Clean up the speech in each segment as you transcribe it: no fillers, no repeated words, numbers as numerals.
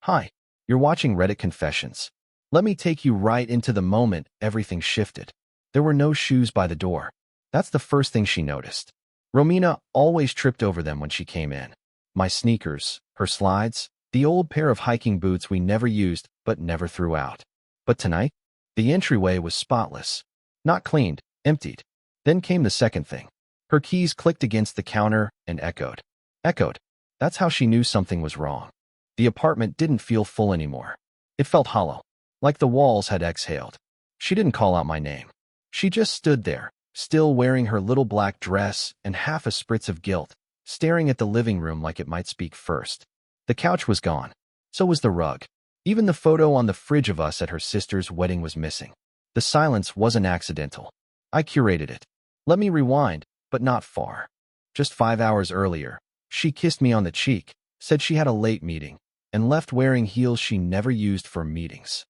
Hi, you're watching Reddit Confessions. Let me take you right into the moment everything shifted. There were no shoes by the door. That's the first thing she noticed. Romina always tripped over them when she came in. My sneakers, her slides, the old pair of hiking boots we never used but never threw out. But tonight, the entryway was spotless. Not cleaned, emptied. Then came the second thing. Her keys clicked against the counter and echoed. Echoed. That's how she knew something was wrong. The apartment didn't feel full anymore. It felt hollow, like the walls had exhaled. She didn't call out my name. She just stood there, still wearing her little black dress and half a spritz of guilt, staring at the living room like it might speak first. The couch was gone. So was the rug. Even the photo on the fridge of us at her sister's wedding was missing. The silence wasn't accidental. I curated it. Let me rewind, but not far. Just 5 hours earlier, she kissed me on the cheek, said she had a late meeting, and left wearing heels she never used for meetings.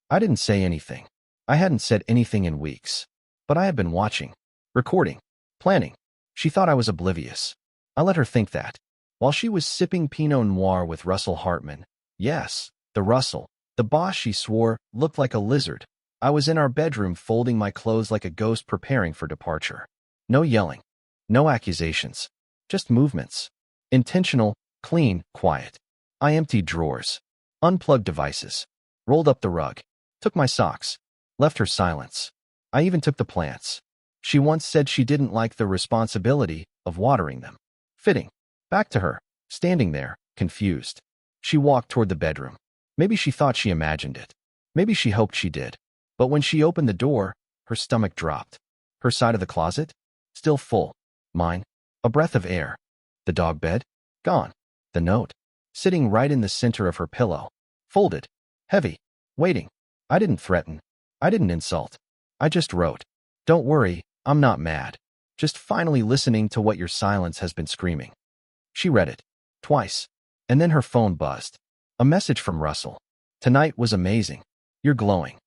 I didn't say anything. I hadn't said anything in weeks. But I had been watching, recording, planning. She thought I was oblivious. I let her think that. While she was sipping Pinot Noir with Russell Hartman, yes, the Russell, the boss she swore looked like a lizard, I was in our bedroom folding my clothes like a ghost preparing for departure. No yelling. No accusations. Just movements. Intentional, clean, quiet. I emptied drawers, unplugged devices, rolled up the rug, took my socks, left her silence. I even took the plants. She once said she didn't like the responsibility of watering them. Fitting. Back to her, standing there, confused. She walked toward the bedroom. Maybe she thought she imagined it. Maybe she hoped she did. But when she opened the door, her stomach dropped. Her side of the closet? Still full. Mine? A breath of air. The dog bed? Gone. The note? Sitting right in the center of her pillow. Folded. Heavy. Waiting. I didn't threaten. I didn't insult. I just wrote. Don't worry, I'm not mad. Just finally listening to what your silence has been screaming. She read it. Twice. And then her phone buzzed. A message from Russell. Tonight was amazing. You're glowing.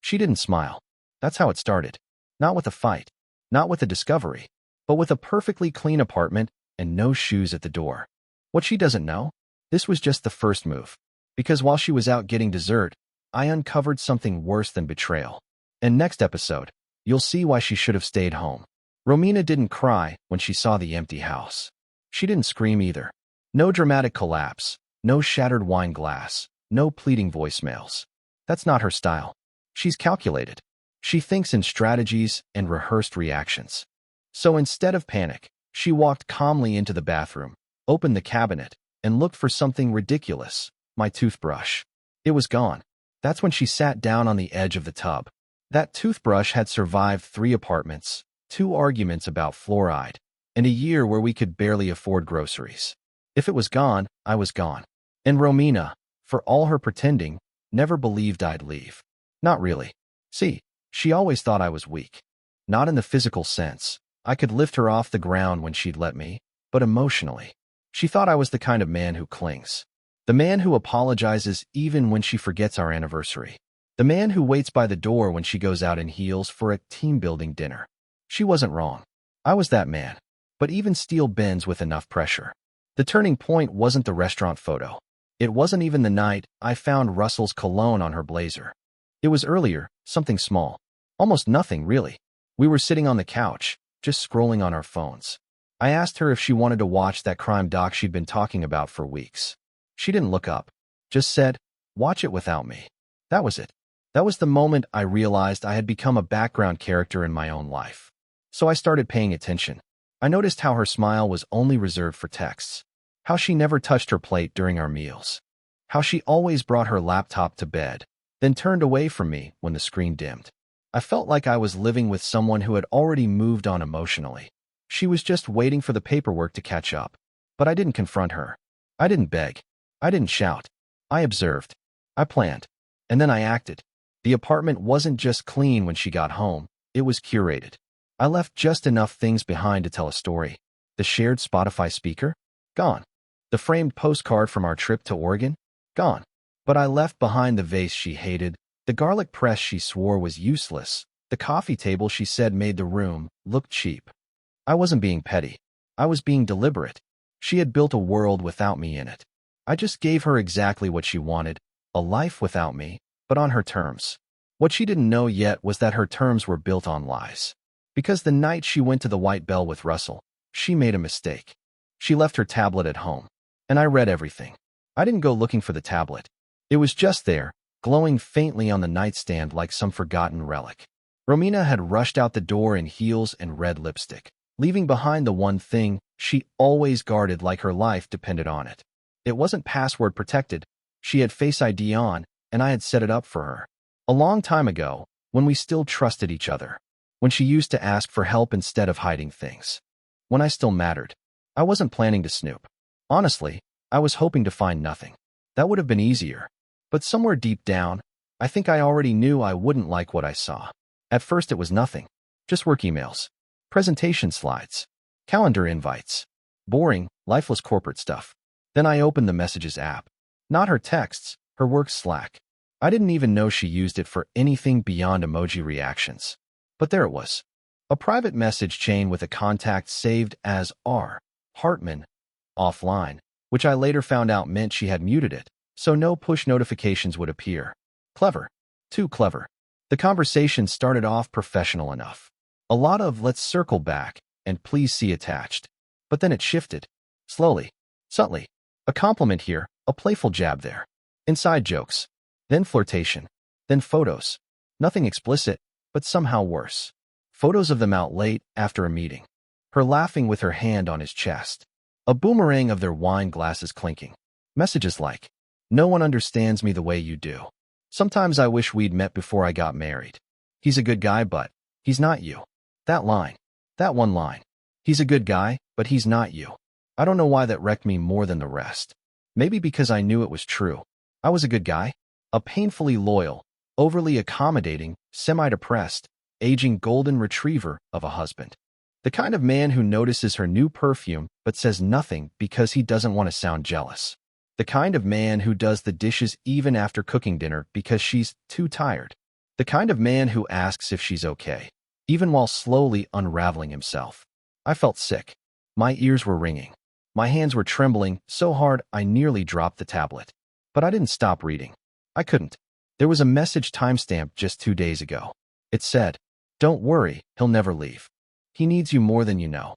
She didn't smile. That's how it started. Not with a fight. Not with a discovery. But with a perfectly clean apartment and no shoes at the door. What she doesn't know? This was just the first move. Because while she was out getting dessert, I uncovered something worse than betrayal. And next episode, you'll see why she should have stayed home. Romina didn't cry when she saw the empty house. She didn't scream either. No dramatic collapse. No shattered wine glass. No pleading voicemails. That's not her style. She's calculated. She thinks in strategies and rehearsed reactions. So instead of panic, she walked calmly into the bathroom, opened the cabinet, and looked for something ridiculous. My toothbrush. It was gone. That's when she sat down on the edge of the tub. That toothbrush had survived 3 apartments, 2 arguments about fluoride, and a year where we could barely afford groceries. If it was gone, I was gone. And Romina, for all her pretending, never believed I'd leave. Not really. See, she always thought I was weak. Not in the physical sense. I could lift her off the ground when she'd let me, but emotionally. She thought I was the kind of man who clings. The man who apologizes even when she forgets our anniversary. The man who waits by the door when she goes out in heels for a team-building dinner. She wasn't wrong. I was that man. But even steel bends with enough pressure. The turning point wasn't the restaurant photo. It wasn't even the night I found Russell's cologne on her blazer. It was earlier, something small. Almost nothing, really. We were sitting on the couch, just scrolling on our phones. I asked her if she wanted to watch that crime doc she'd been talking about for weeks. She didn't look up. Just said, watch it without me. That was it. That was the moment I realized I had become a background character in my own life. So I started paying attention. I noticed how her smile was only reserved for texts. How she never touched her plate during our meals. How she always brought her laptop to bed, then turned away from me when the screen dimmed. I felt like I was living with someone who had already moved on emotionally. She was just waiting for the paperwork to catch up. But I didn't confront her. I didn't beg. I didn't shout. I observed. I planned. And then I acted. The apartment wasn't just clean when she got home. It was curated. I left just enough things behind to tell a story. The shared Spotify speaker? Gone. The framed postcard from our trip to Oregon? Gone. But I left behind the vase she hated, the garlic press she swore was useless, the coffee table she said made the room look cheap. I wasn't being petty. I was being deliberate. She had built a world without me in it. I just gave her exactly what she wanted, a life without me, but on her terms. What she didn't know yet was that her terms were built on lies. Because the night she went to the White Bell with Russell, she made a mistake. She left her tablet at home, and I read everything. I didn't go looking for the tablet. It was just there, glowing faintly on the nightstand like some forgotten relic. Romina had rushed out the door in heels and red lipstick, leaving behind the one thing she always guarded like her life depended on it. It wasn't password protected. She had Face ID on, and I had set it up for her. A long time ago, when we still trusted each other. When she used to ask for help instead of hiding things. When I still mattered. I wasn't planning to snoop. Honestly, I was hoping to find nothing. That would have been easier. But somewhere deep down, I think I already knew I wouldn't like what I saw. At first it was nothing. Just work emails. Presentation slides. Calendar invites. Boring, lifeless corporate stuff. Then I opened the Messages app. Not her texts, her work Slack. I didn't even know she used it for anything beyond emoji reactions. But there it was. A private message chain with a contact saved as R. Hartman. Offline, which I later found out meant she had muted it, so no push notifications would appear. Clever. Too clever. The conversation started off professional enough. A lot of let's circle back and please see attached. But then it shifted. Slowly. Subtly. A compliment here, a playful jab there. Inside jokes. Then flirtation. Then photos. Nothing explicit, but somehow worse. Photos of them out late after a meeting. Her laughing with her hand on his chest. A boomerang of their wine glasses clinking. Messages like, no one understands me the way you do. Sometimes I wish we'd met before I got married. He's a good guy, but he's not you. That line. That one line. He's a good guy, but he's not you. I don't know why that wrecked me more than the rest. Maybe because I knew it was true. I was a good guy. A painfully loyal, overly accommodating, semi-depressed, aging golden retriever of a husband. The kind of man who notices her new perfume but says nothing because he doesn't want to sound jealous. The kind of man who does the dishes even after cooking dinner because she's too tired. The kind of man who asks if she's okay, even while slowly unraveling himself. I felt sick. My ears were ringing. My hands were trembling so hard I nearly dropped the tablet. But I didn't stop reading. I couldn't. There was a message timestamped just 2 days ago. It said, don't worry, he'll never leave. He needs you more than you know.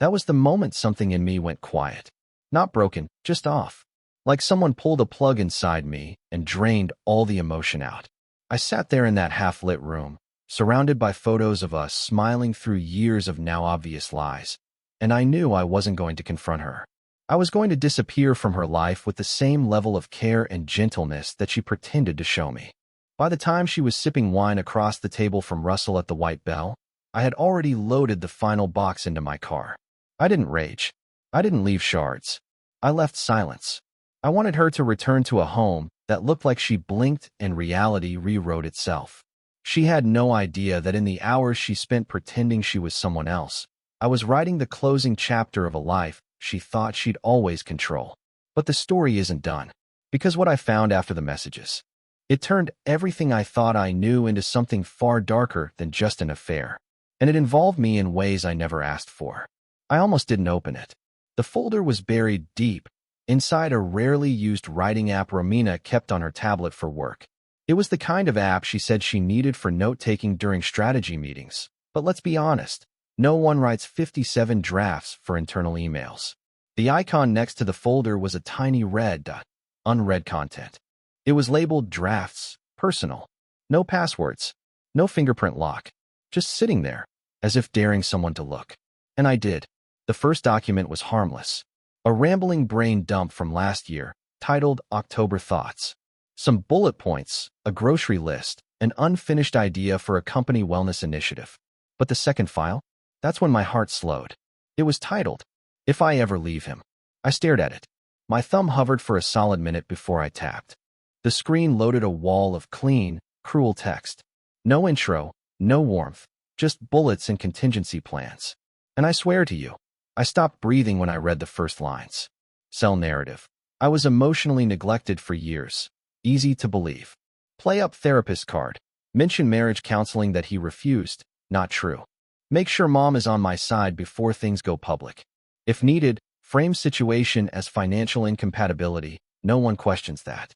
That was the moment something in me went quiet. Not broken, just off. Like someone pulled a plug inside me and drained all the emotion out. I sat there in that half-lit room, surrounded by photos of us smiling through years of now obvious lies. And I knew I wasn't going to confront her. I was going to disappear from her life with the same level of care and gentleness that she pretended to show me. By the time she was sipping wine across the table from Russell at the White Bell, I had already loaded the final box into my car. I didn't rage. I didn't leave shards. I left silence. I wanted her to return to a home that looked like she blinked and reality rewrote itself. She had no idea that in the hours she spent pretending she was someone else, I was writing the closing chapter of a life she thought she'd always control. But the story isn't done. Because what I found after the messages. It turned everything I thought I knew into something far darker than just an affair. And it involved me in ways I never asked for. I almost didn't open it. The folder was buried deep, inside a rarely used writing app Romina kept on her tablet for work. It was the kind of app she said she needed for note-taking during strategy meetings. But let's be honest. No one writes 57 drafts for internal emails. The icon next to the folder was a tiny red dot, unread content. It was labeled Drafts, Personal. No passwords, no fingerprint lock. Just sitting there, as if daring someone to look. And I did. The first document was harmless. A rambling brain dump from last year, titled October Thoughts. Some bullet points, a grocery list, an unfinished idea for a company wellness initiative. But the second file? That's when my heart slowed. It was titled, If I Ever Leave Him. I stared at it. My thumb hovered for a solid minute before I tapped. The screen loaded a wall of clean, cruel text. No intro, no warmth, just bullets and contingency plans. And I swear to you, I stopped breathing when I read the first lines. Cell narrative. I was emotionally neglected for years. Easy to believe. Play up therapist card. Mention marriage counseling that he refused. Not true. Make sure mom is on my side before things go public. If needed, frames situation as financial incompatibility. No one questions that.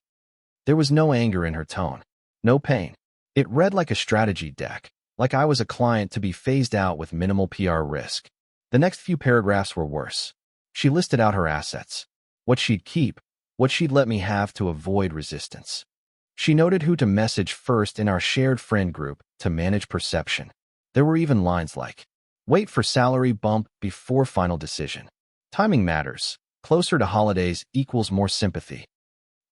There was no anger in her tone. No pain. It read like a strategy deck, like I was a client to be phased out with minimal PR risk. The next few paragraphs were worse. She listed out her assets. What she'd keep, what she'd let me have to avoid resistance. She noted who to message first in our shared friend group to manage perception. There were even lines like, wait for salary bump before final decision. Timing matters. Closer to holidays equals more sympathy.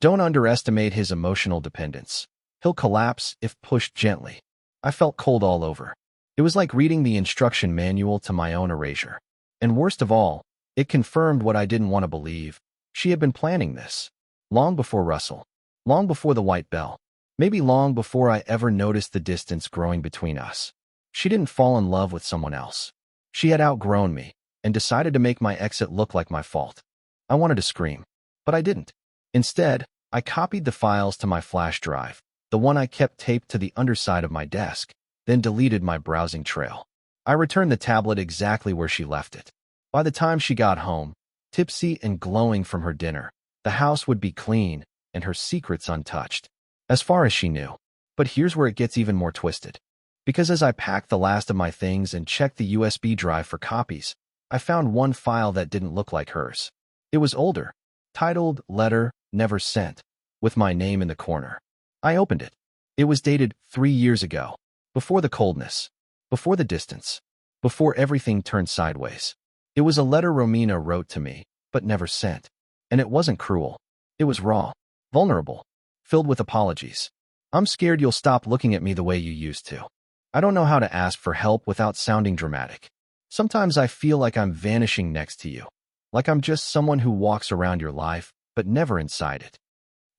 Don't underestimate his emotional dependence. He'll collapse if pushed gently. I felt cold all over. It was like reading the instruction manual to my own erasure. And worst of all, it confirmed what I didn't want to believe. She had been planning this. Long before Russell. Long before the white bell. Maybe long before I ever noticed the distance growing between us. She didn't fall in love with someone else. She had outgrown me and decided to make my exit look like my fault. I wanted to scream, but I didn't. Instead, I copied the files to my flash drive, the one I kept taped to the underside of my desk, then deleted my browsing trail. I returned the tablet exactly where she left it. By the time she got home, tipsy and glowing from her dinner, the house would be clean and her secrets untouched, as far as she knew. But here's where it gets even more twisted. Because as I packed the last of my things and checked the USB drive for copies, I found one file that didn't look like hers. It was older, titled Letter Never Sent, with my name in the corner. I opened it. It was dated 3 years ago, before the coldness, before the distance, before everything turned sideways. It was a letter Romina wrote to me, but never sent. And it wasn't cruel. It was raw, vulnerable, filled with apologies. I'm scared you'll stop looking at me the way you used to. I don't know how to ask for help without sounding dramatic. Sometimes I feel like I'm vanishing next to you, like I'm just someone who walks around your life, but never inside it.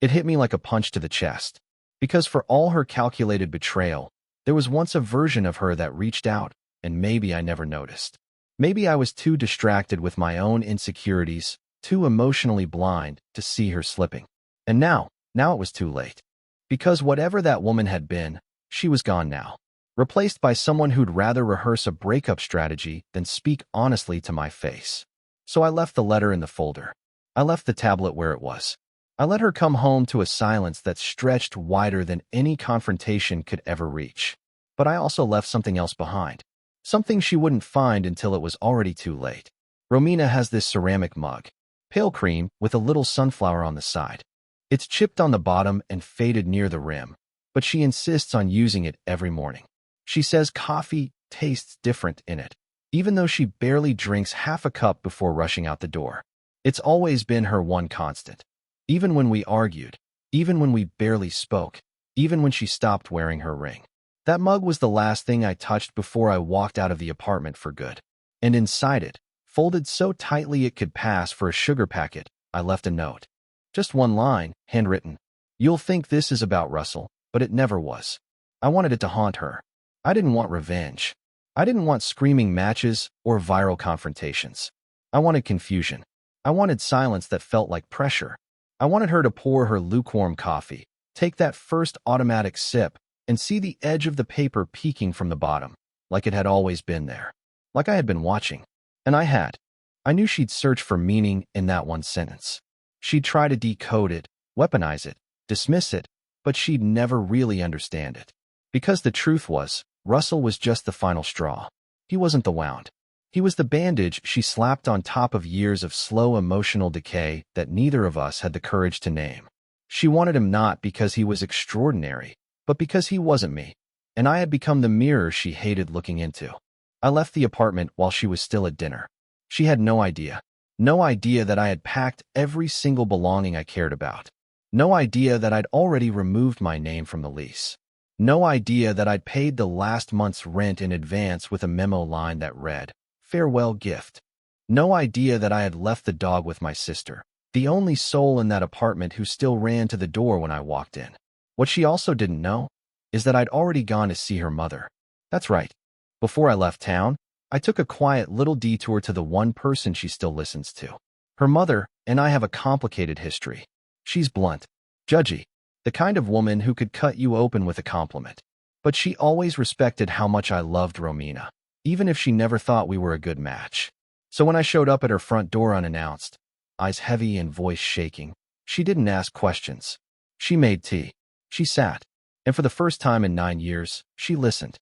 It hit me like a punch to the chest, because for all her calculated betrayal, there was once a version of her that reached out, and maybe I never noticed. Maybe I was too distracted with my own insecurities, too emotionally blind to see her slipping. And now it was too late. Because whatever that woman had been, she was gone now. Replaced by someone who'd rather rehearse a breakup strategy than speak honestly to my face. So I left the letter in the folder. I left the tablet where it was. I let her come home to a silence that stretched wider than any confrontation could ever reach. But I also left something else behind. Something she wouldn't find until it was already too late. Romina has this ceramic mug, pale cream with a little sunflower on the side. It's chipped on the bottom and faded near the rim, but she insists on using it every morning. She says coffee tastes different in it, even though she barely drinks half a cup before rushing out the door. It's always been her one constant. Even when we argued, even when we barely spoke, even when she stopped wearing her ring. That mug was the last thing I touched before I walked out of the apartment for good. And inside it, folded so tightly it could pass for a sugar packet, I left a note. Just one line, handwritten. You'll think this is about Russell, but it never was. I wanted it to haunt her. I didn't want revenge. I didn't want screaming matches or viral confrontations. I wanted confusion. I wanted silence that felt like pressure. I wanted her to pour her lukewarm coffee, take that first automatic sip, and see the edge of the paper peeking from the bottom, like it had always been there. Like I had been watching. And I had. I knew she'd search for meaning in that one sentence. She'd try to decode it, weaponize it, dismiss it, but she'd never really understand it. Because the truth was, Russell was just the final straw. He wasn't the wound. He was the bandage she slapped on top of years of slow emotional decay that neither of us had the courage to name. She wanted him not because he was extraordinary, but because he wasn't me, and I had become the mirror she hated looking into. I left the apartment while she was still at dinner. She had no idea. No idea that I had packed every single belonging I cared about. No idea that I'd already removed my name from the lease. No idea that I'd paid the last month's rent in advance with a memo line that read, "Farewell gift." No idea that I had left the dog with my sister, the only soul in that apartment who still ran to the door when I walked in. What she also didn't know is that I'd already gone to see her mother. That's right. Before I left town, I took a quiet little detour to the one person she still listens to. Her mother and I have a complicated history. She's blunt, judgy, the kind of woman who could cut you open with a compliment. But she always respected how much I loved Romina, even if she never thought we were a good match. So when I showed up at her front door unannounced, eyes heavy and voice shaking, she didn't ask questions. She made tea. She sat. And for the first time in 9 years, she listened.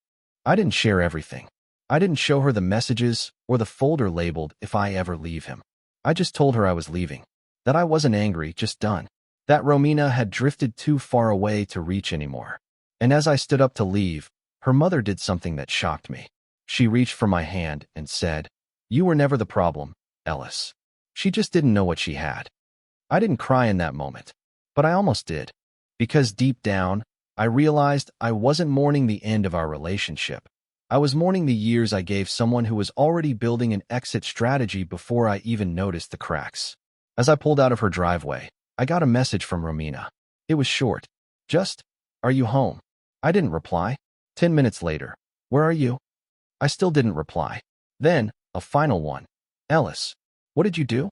I didn't share everything. I didn't show her the messages or the folder labeled "if I ever leave him." I just told her I was leaving. That I wasn't angry, just done. That Romina had drifted too far away to reach anymore. And as I stood up to leave, her mother did something that shocked me. She reached for my hand and said, "You were never the problem, Ellis." She just didn't know what she had. I didn't cry in that moment, but I almost did. Because deep down, I realized I wasn't mourning the end of our relationship. I was mourning the years I gave someone who was already building an exit strategy before I even noticed the cracks. As I pulled out of her driveway, I got a message from Romina. It was short. Just, "Are you home?" I didn't reply. 10 minutes later, "Where are you?" I still didn't reply. Then, a final one. "Ellis, what did you do?"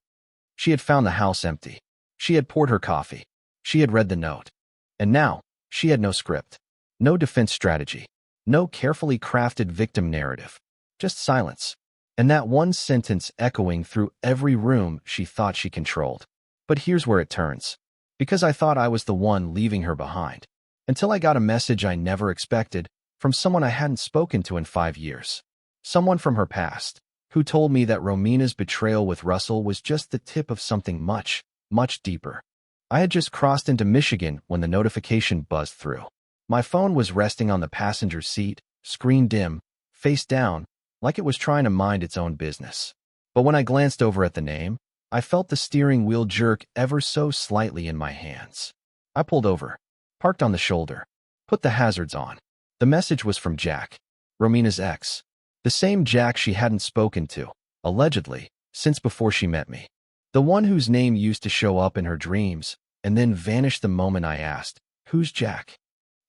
She had found the house empty. She had poured her coffee. She had read the note. And now, she had no script. No defense strategy. No carefully crafted victim narrative. Just silence. And that one sentence echoing through every room she thought she controlled. But here's where it turns. Because I thought I was the one leaving her behind. Until I got a message I never expected from someone I hadn't spoken to in 5 years. Someone from her past, who told me that Romina's betrayal with Russell was just the tip of something much, much deeper. I had just crossed into Michigan when the notification buzzed through. My phone was resting on the passenger seat, screen dim, face down, like it was trying to mind its own business. But when I glanced over at the name, I felt the steering wheel jerk ever so slightly in my hands. I pulled over, parked on the shoulder, put the hazards on. The message was from Jack, Romina's ex. The same Jack she hadn't spoken to, allegedly, since before she met me. The one whose name used to show up in her dreams and then vanish the moment I asked, "Who's Jack?"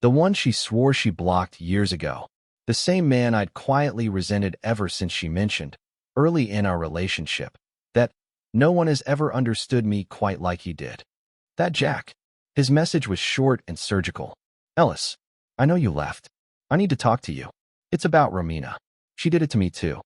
The one she swore she blocked years ago. The same man I'd quietly resented ever since she mentioned, early in our relationship, that no one has ever understood me quite like he did. That Jack. His message was short and surgical. "Ellis, I know you left. I need to talk to you. It's about Romina. She did it to me too."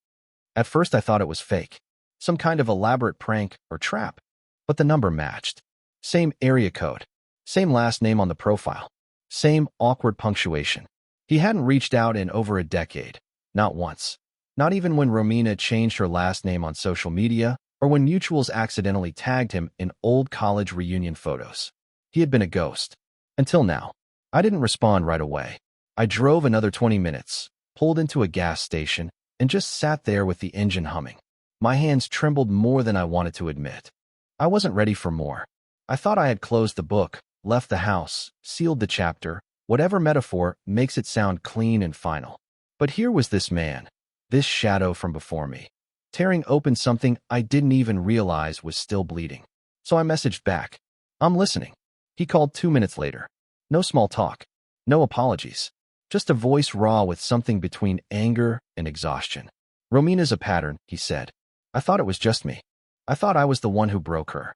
At first I thought it was fake. Some kind of elaborate prank or trap. But the number matched. Same area code. Same last name on the profile. Same awkward punctuation. He hadn't reached out in over a decade. Not once. Not even when Romina changed her last name on social media or when mutuals accidentally tagged him in old college reunion photos. He had been a ghost. Until now. I didn't respond right away. I drove another 20 minutes, pulled into a gas station, and just sat there with the engine humming. My hands trembled more than I wanted to admit. I wasn't ready for more. I thought I had closed the book, left the house, sealed the chapter, whatever metaphor makes it sound clean and final. But here was this man, this shadow from before me, tearing open something I didn't even realize was still bleeding. So I messaged back, "I'm listening." He called 2 minutes later. No small talk. No apologies. Just a voice raw with something between anger and exhaustion. "Romina's a pattern," he said. "I thought it was just me. I thought I was the one who broke her."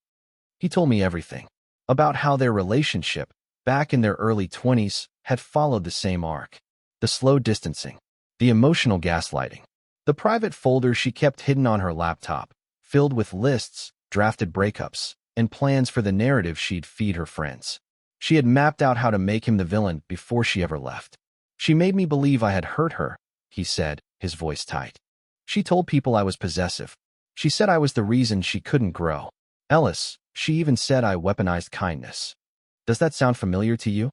He told me everything. About how their relationship, back in their early 20s, had followed the same arc. The slow distancing. The emotional gaslighting. The private folder she kept hidden on her laptop, filled with lists, drafted breakups, and plans for the narrative she'd feed her friends. She had mapped out how to make him the villain before she ever left. "She made me believe I had hurt her," he said, his voice tight. "She told people I was possessive. She said I was the reason she couldn't grow. Ellis, she even said I weaponized kindness." Does that sound familiar to you?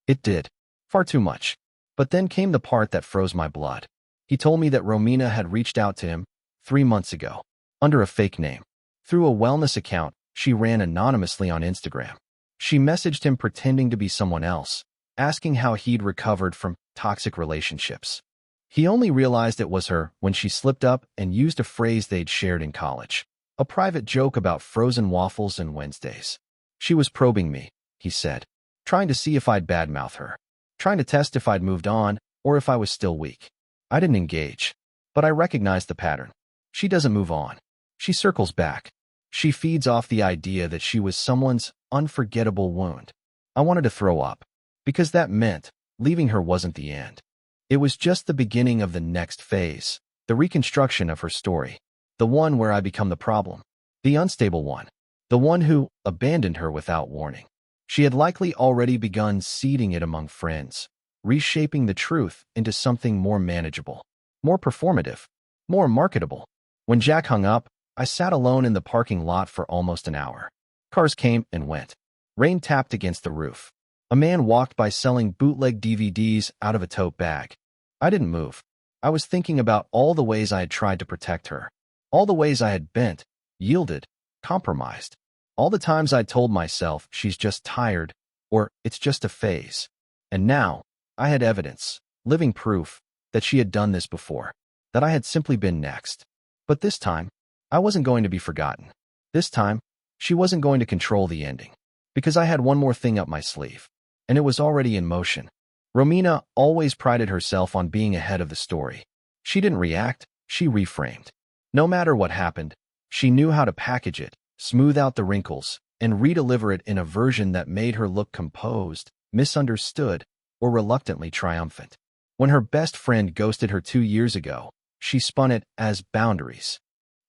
It did. Far too much. But then came the part that froze my blood. He told me that Romina had reached out to him 3 months ago, under a fake name. Through a wellness account she ran anonymously on Instagram. She messaged him pretending to be someone else, asking how he'd recovered from toxic relationships. He only realized it was her when she slipped up and used a phrase they'd shared in college. A private joke about frozen waffles and Wednesdays. She was probing me, he said, trying to see if I'd badmouth her, trying to test if I'd moved on or if I was still weak. I didn't engage, but I recognized the pattern. She doesn't move on. She circles back. She feeds off the idea that she was someone's unforgettable wound. I wanted to throw up, because that meant leaving her wasn't the end. It was just the beginning of the next phase, the reconstruction of her story. The one where I become the problem. The unstable one. The one who abandoned her without warning. She had likely already begun seeding it among friends, reshaping the truth into something more manageable, more performative, more marketable. When Jack hung up, I sat alone in the parking lot for almost an hour. Cars came and went. Rain tapped against the roof. A man walked by selling bootleg DVDs out of a tote bag. I didn't move. I was thinking about all the ways I had tried to protect her, all the ways I had bent, yielded, compromised, all the times I told myself she's just tired or it's just a phase. And now, I had evidence, living proof, that she had done this before, that I had simply been next. But this time, I wasn't going to be forgotten. This time, she wasn't going to control the ending, because I had one more thing up my sleeve, and it was already in motion. Romina always prided herself on being ahead of the story. She didn't react, she reframed. No matter what happened, she knew how to package it, smooth out the wrinkles, and redeliver it in a version that made her look composed, misunderstood, or reluctantly triumphant. When her best friend ghosted her 2 years ago, she spun it as boundaries.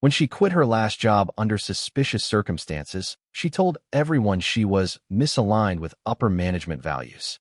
When she quit her last job under suspicious circumstances, she told everyone she was misaligned with upper management values.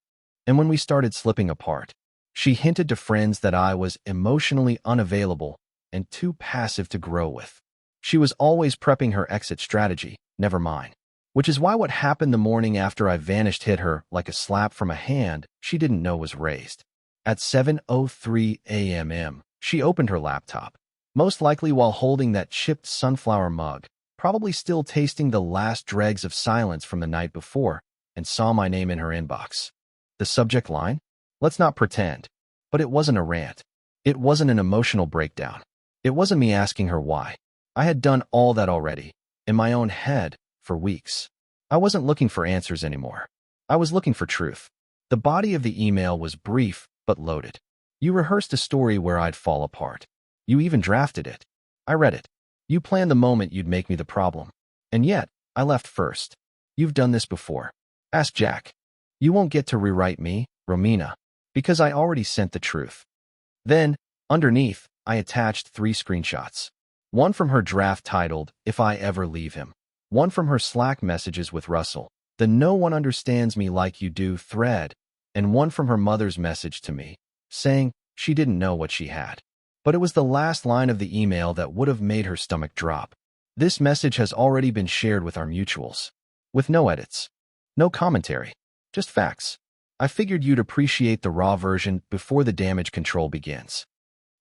And when we started slipping apart, she hinted to friends that I was emotionally unavailable and too passive to grow with. She was always prepping her exit strategy, never mine. Which is why what happened the morning after I vanished hit her like a slap from a hand she didn't know was raised. At 7:03 a.m., she opened her laptop, most likely while holding that chipped sunflower mug, probably still tasting the last dregs of silence from the night before, and saw my name in her inbox. The subject line? Let's not pretend. But it wasn't a rant. It wasn't an emotional breakdown. It wasn't me asking her why. I had done all that already, in my own head, for weeks. I wasn't looking for answers anymore. I was looking for truth. The body of the email was brief, but loaded. You rehearsed a story where I'd fall apart. You even drafted it. I read it. You planned the moment you'd make me the problem. And yet, I left first. You've done this before. Ask Jack. You won't get to rewrite me, Romina, because I already sent the truth. Then, underneath, I attached 3 screenshots. One from her draft titled, "If I Ever Leave Him." One from her Slack messages with Russell, the "No one understands me like you do" thread, and one from her mother's message to me, saying she didn't know what she had. But it was the last line of the email that would have made her stomach drop. This message has already been shared with our mutuals. With no edits. No commentary. Just facts. I figured you'd appreciate the raw version before the damage control begins.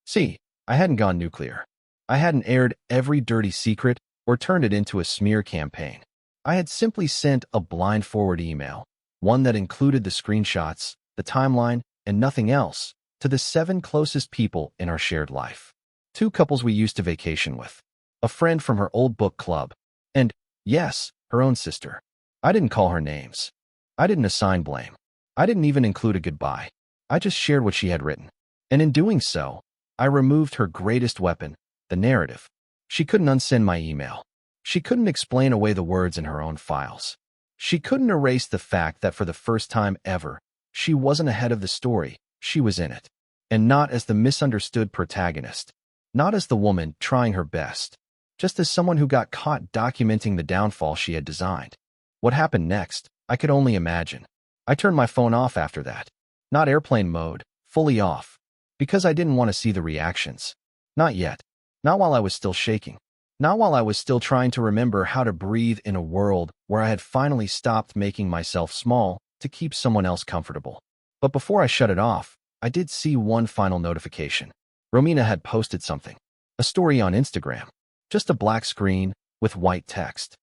See, I hadn't gone nuclear. I hadn't aired every dirty secret or turned it into a smear campaign. I had simply sent a blind forward email, one that included the screenshots, the timeline, and nothing else, to the 7 closest people in our shared life. 2 couples we used to vacation with, a friend from her old book club, and, yes, her own sister. I didn't call her names. I didn't assign blame. I didn't even include a goodbye. I just shared what she had written. And in doing so, I removed her greatest weapon, the narrative. She couldn't unsend my email. She couldn't explain away the words in her own files. She couldn't erase the fact that for the first time ever, she wasn't ahead of the story, she was in it. And not as the misunderstood protagonist. Not as the woman trying her best. Just as someone who got caught documenting the downfall she had designed. What happened next, I could only imagine. I turned my phone off after that. Not airplane mode, fully off. Because I didn't want to see the reactions. Not yet. Not while I was still shaking. Not while I was still trying to remember how to breathe in a world where I had finally stopped making myself small to keep someone else comfortable. But before I shut it off, I did see one final notification. Romina had posted something. A story on Instagram. Just a black screen with white text.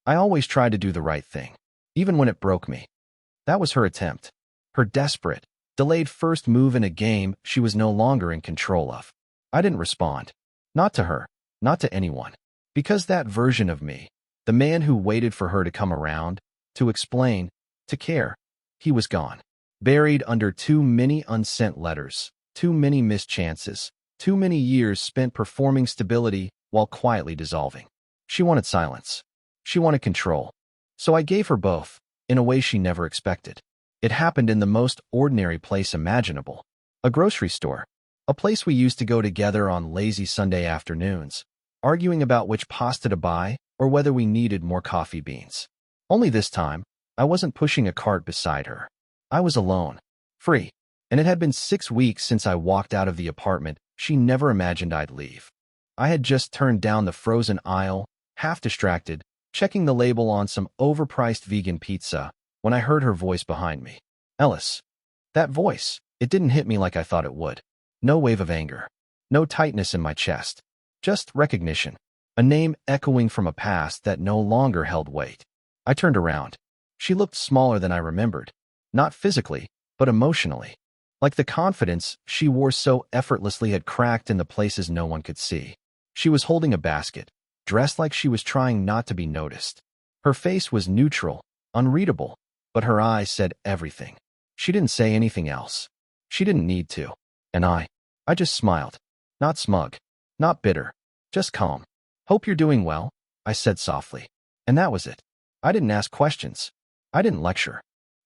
I always tried to do the right thing, even when it broke me. That was her attempt. Her desperate, delayed first move in a game she was no longer in control of. I didn't respond. Not to her. Not to anyone. Because that version of me, the man who waited for her to come around, to explain, to care, he was gone. Buried under too many unsent letters, too many missed chances, too many years spent performing stability while quietly dissolving. She wanted silence. She wanted control. So I gave her both, in a way she never expected. It happened in the most ordinary place imaginable. A grocery store. A place we used to go together on lazy Sunday afternoons. arguing about which pasta to buy or whether we needed more coffee beans. Only this time, I wasn't pushing a cart beside her. I was alone, free, and it had been 6 weeks since I walked out of the apartment she never imagined I'd leave. I had just turned down the frozen aisle, half distracted, checking the label on some overpriced vegan pizza, when I heard her voice behind me. Ellis. That voice, it didn't hit me like I thought it would. No wave of anger. No tightness in my chest. Just recognition. A name echoing from a past that no longer held weight. I turned around. She looked smaller than I remembered. Not physically, but emotionally. Like the confidence she wore so effortlessly had cracked in the places no one could see. She was holding a basket, dressed like she was trying not to be noticed. Her face was neutral, unreadable, but her eyes said everything. She didn't say anything else. She didn't need to. And I just smiled. Not smug. Not bitter. Just calm. Hope you're doing well, I said softly. And that was it. I didn't ask questions. I didn't lecture.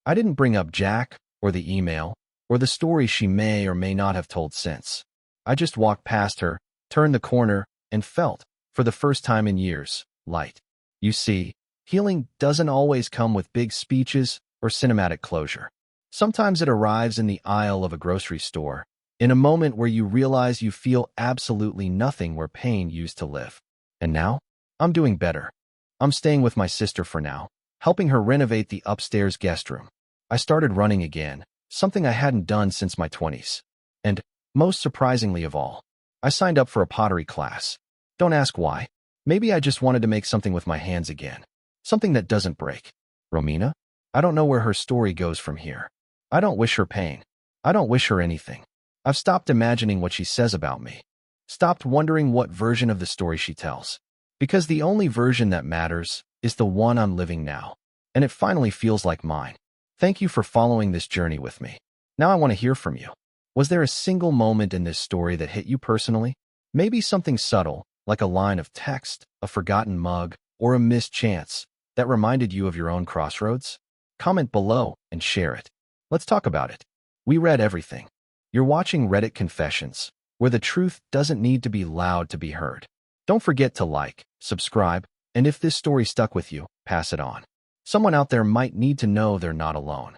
I didn't bring up Jack, or the email, or the story she may or may not have told since. I just walked past her, turned the corner, and felt, for the first time in years, light. You see, healing doesn't always come with big speeches or cinematic closure. Sometimes it arrives in the aisle of a grocery store, in a moment where you realize you feel absolutely nothing where pain used to live. And now, I'm doing better. I'm staying with my sister for now, helping her renovate the upstairs guest room. I started running again, something I hadn't done since my 20s. And, most surprisingly of all, I signed up for a pottery class. Don't ask why. Maybe I just wanted to make something with my hands again. Something that doesn't break. Romina? I don't know where her story goes from here. I don't wish her pain. I don't wish her anything. I've stopped imagining what she says about me. Stopped wondering what version of the story she tells. Because the only version that matters is the one I'm living now. And it finally feels like mine. Thank you for following this journey with me. Now I want to hear from you. Was there a single moment in this story that hit you personally? Maybe something subtle, like a line of text, a forgotten mug, or a missed chance, that reminded you of your own crossroads? Comment below and share it. Let's talk about it. We read everything. You're watching Reddit Confessions, where the truth doesn't need to be loud to be heard. Don't forget to like, subscribe, and if this story stuck with you, pass it on. Someone out there might need to know they're not alone.